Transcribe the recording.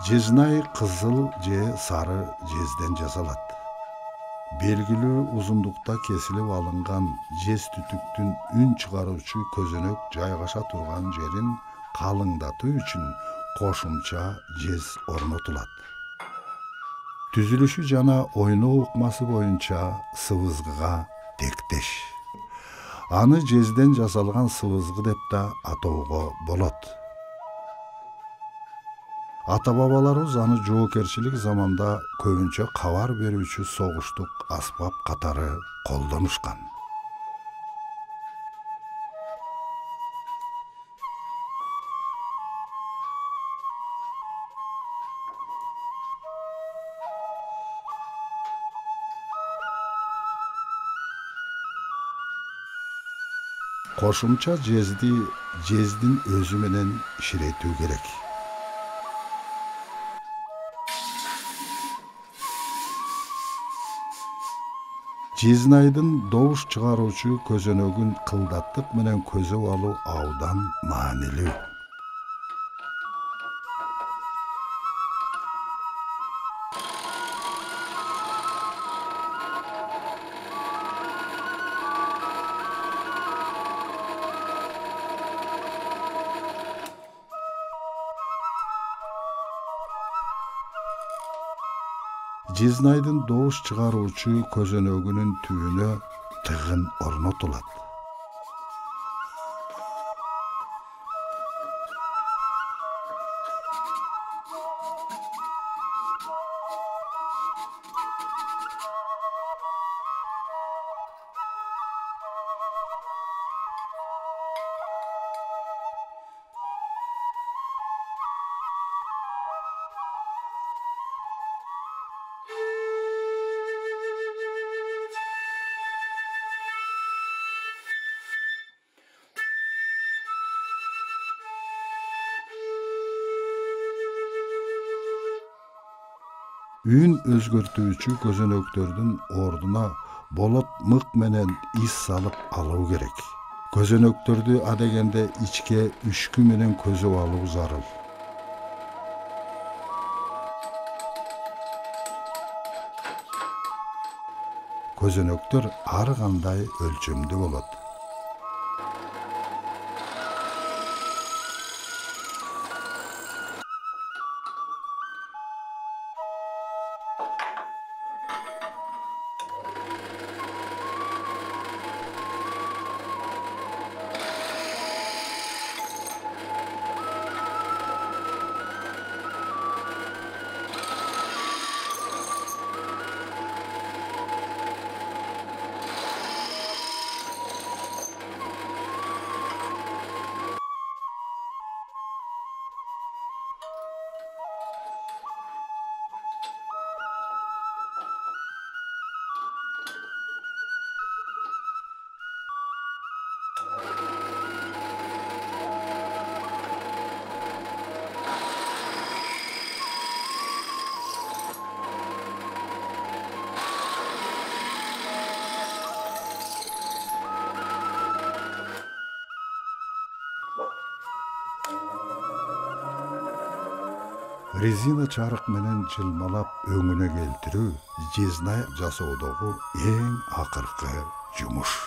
Jiznay kızıl je sarı jezden жасалат. Belgili uzunlukta kesilip alıngan jez tütüktün ün çıkarıcı көзөнөк жайгаша турган жерин kalыңдатуу үчүн кошумча жез орнотулат. Түзүлүшү жана ойноо ыкмасы боюнча сыбызгыга тектеш. Аны жезден жасалган сыбызгы деп да атоого болот. Ата-бабаларыбыз аны жоокерчилик заманда көбүнчө кабар берүүчү согуштук аспап катары колдонушкан. Кошумча жезди жездин өзү менен иширетүү керек. Jiznayдын добуш чыгаруучу көзөнөгүн кылдаттык менен көзөп алуу абдан маанилүү. Jiznayдын добуш чыгаруучу көзөнөгүнүн түбүнө тыгын орнотулат. Ün өзгөртүүчү көзөнөктөрдүн ордуна болот мык менен ис салып алуу керек. Көзөнөктөрдү адегенде ичке үшкү менен көзөп алуу зарыл. Көзөнөктөр ар кандай өлчөмдө болот. Резина чарык менен жылмалап өңүнө келтирүү Jiznay жасоодогу эң акыркы жумуш.